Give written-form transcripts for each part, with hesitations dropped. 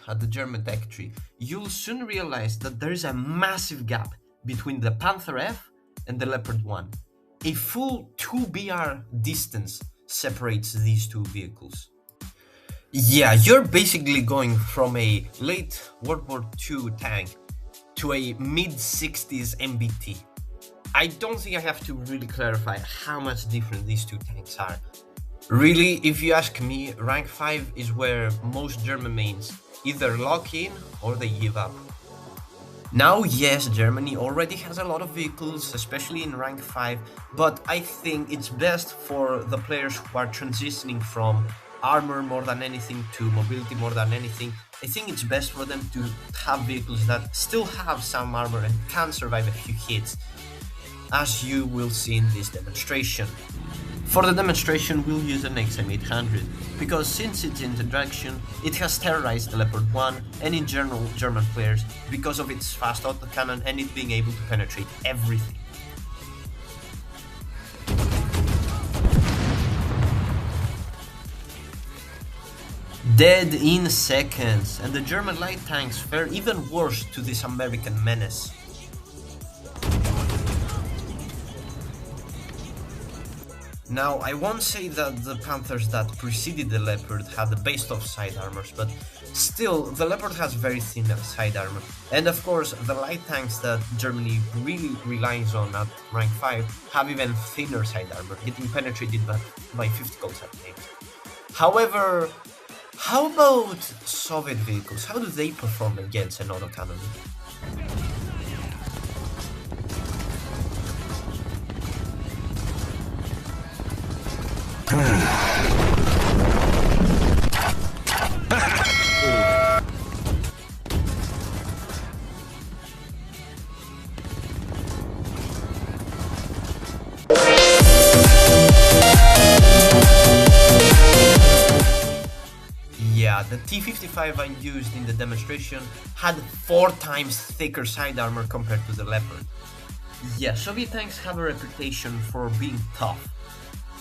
at the German tech tree, you'll soon realize that there is a massive gap between the Panther F and the Leopard 1. A full 2 BR distance separates these two vehicles. Yeah, you're basically going from a late World War II tank to a mid-60s MBT. I don't think I have to really clarify how much different these two tanks are. Really, if you ask me, rank 5 is where most German mains either lock in or they give up. Now, yes, Germany already has a lot of vehicles, especially in rank 5, but I think it's best for the players who are transitioning from armor more than anything to mobility more than anything. I think it's best for them to have vehicles that still have some armor and can survive a few hits, as you will see in this demonstration. For the demonstration, we'll use an XM800, because since its introduction, it has terrorized the Leopard 1 and in general German players because of its fast autocannon and it being able to penetrate everything. Dead in seconds, and the German light tanks fare even worse to this American menace. Now, I won't say that the Panthers that preceded the Leopard had the best of side armors, but still, the Leopard has very thin side armor. And of course, the light tanks that Germany really relies on at rank 5 have even thinner side armor, getting penetrated by 50 calls at times. However, how about Soviet vehicles? How do they perform against an autocannon? Yeah, the T-55 I used in the demonstration had 4 times thicker side armor compared to the Leopard. Yeah, Soviet tanks have a reputation for being tough.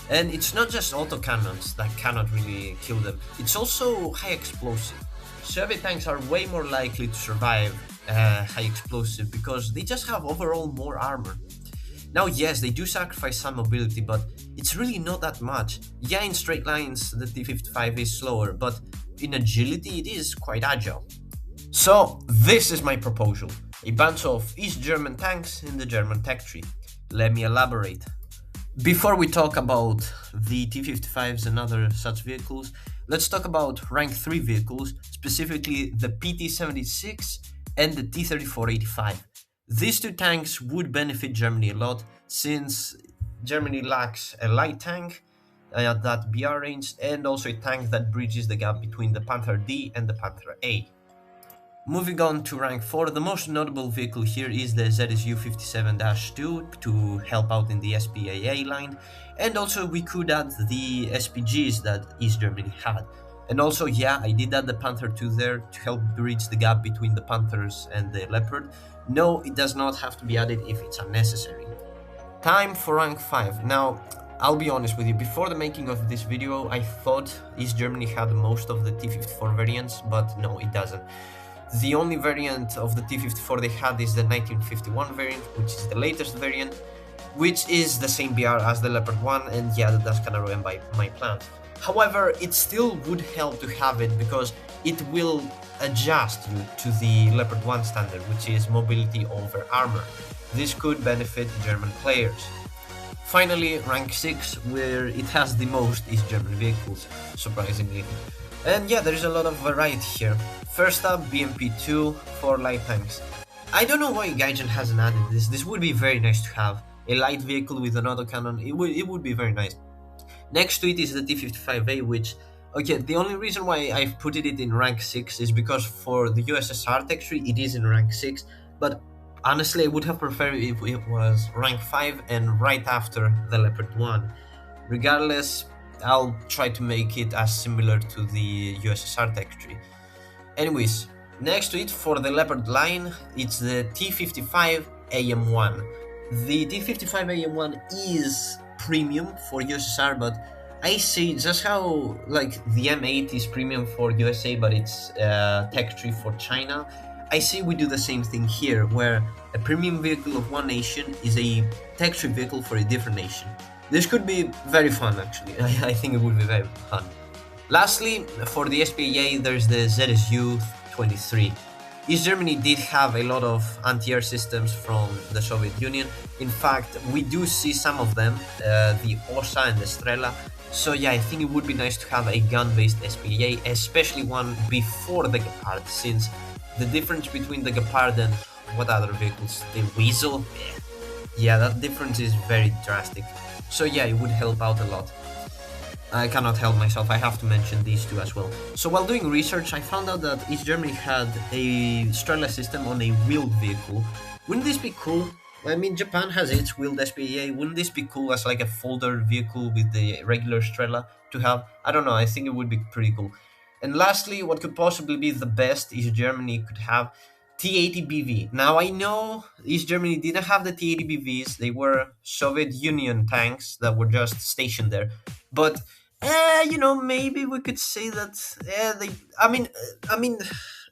And it's not just autocannons that cannot really kill them, it's also high explosive. Soviet tanks are way more likely to survive high explosive because they just have overall more armor. Now yes, they do sacrifice some mobility, but it's really not that much. Yeah, in straight lines the T-55 is slower, but in agility it is quite agile. So this is my proposal, a bunch of East German tanks in the German tech tree. Let me elaborate. Before we talk about the T-55s and other such vehicles, let's talk about rank 3 vehicles, specifically the PT-76 and the T-34-85. These two tanks would benefit Germany a lot, since Germany lacks a light tank at that BR range and also a tank that bridges the gap between the Panther D and the Panther A. Moving on to rank 4, the most notable vehicle here is the ZSU-27-2 to help out in the SPAA line, and also we could add the SPGs that East Germany had. And also, yeah, I did add the Panther 2 there to help bridge the gap between the Panthers and the Leopard. No, it does not have to be added if it's unnecessary. Time for rank 5. Now, I'll be honest with you, before the making of this video, I thought East Germany had most of the T-54 variants, but no, it doesn't. The only variant of the T-54 they had is the 1951 variant, which is the latest variant, which is the same BR as the Leopard 1, and yeah, that's kinda ruined by my plans. However, it still would help to have it because it will adjust you to the Leopard 1 standard, which is mobility over armor. This could benefit German players. Finally, rank 6, where it has the most East German vehicles, surprisingly. And yeah, there is a lot of variety here. First up, BMP-2 for light tanks. I don't know why Gaijin hasn't added this. This would be very nice to have. A light vehicle with an autocannon, it would be very nice. Next to it is the T-55A, which, okay, the only reason why I've put it in rank 6 is because for the USSR tech tree it is in rank 6, but honestly I would have preferred if it was rank 5 and right after the Leopard 1. Regardless, I'll try to make it as similar to the USSR tech tree. Anyways, next to it for the Leopard line, it's the T-55 AM1. The T-55 AM1 is premium for USSR, but I see just how like the M8 is premium for USA, but it's tech tree for China. I see we do the same thing here, where a premium vehicle of one nation is a tech tree vehicle for a different nation. This could be very fun, actually. I think it would be very fun. Lastly, for the SPA, there's the ZSU-23. East Germany did have a lot of anti-air systems from the Soviet Union. In fact, we do see some of them, the Osa and the Strela. So yeah, I think it would be nice to have a gun-based SPA, especially one before the Gepard, since the difference between the Gepard and what other vehicles, the Weasel, yeah, that difference is very drastic. So yeah, it would help out a lot. I cannot help myself, I have to mention these two as well. So while doing research, I found out that East Germany had a Strela system on a wheeled vehicle. Wouldn't this be cool? I mean, Japan has its wheeled SPA. Wouldn't this be cool as like a folder vehicle with the regular Strela to have? I don't know, I think it would be pretty cool. And lastly, what could possibly be the best East Germany could have, T-80BV. Now I know East Germany didn't have the T-80BVs, they were Soviet Union tanks that were just stationed there. But maybe we could say that they. I mean,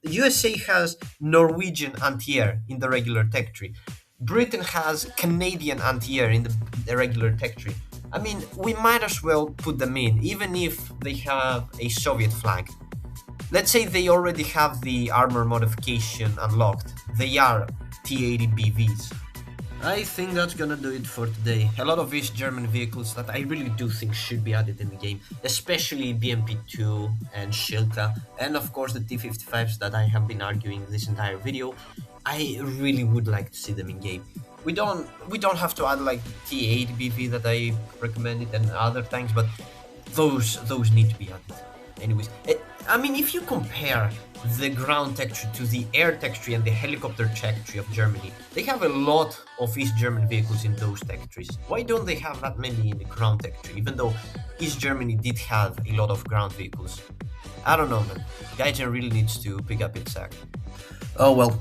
USA has Norwegian anti-air in the regular tech tree. Britain has Canadian anti-air in the regular tech tree. I mean, we might as well put them in, even if they have a Soviet flag. Let's say they already have the armor modification unlocked. They are T-80BVs. I think that's gonna do it for today. A lot of East German vehicles that I really do think should be added in the game, especially BMP-2 and Schilka, and of course the T-55s that I have been arguing this entire video. I really would like to see them in game. We don't have to add like T-80BV that I recommended and other tanks, but those need to be added. Anyways, I mean, if you compare the ground tech tree to the air tech tree and the helicopter tech tree of Germany, they have a lot of East German vehicles in those tech trees. Why don't they have that many in the ground tech tree, even though East Germany did have a lot of ground vehicles? I don't know, man. Gaijin really needs to pick up its act. Oh well.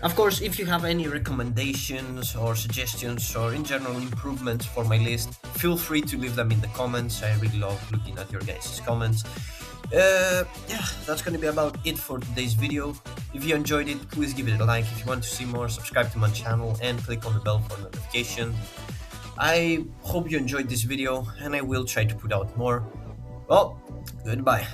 Of course, if you have any recommendations or suggestions or in general improvements for my list, feel free to leave them in the comments. I really love looking at your guys' comments. Yeah, that's gonna be about it for today's video. If you enjoyed it, please give it a like. If you want to see more, subscribe to my channel and click on the bell for notification. I hope you enjoyed this video and I will try to put out more. Well, goodbye.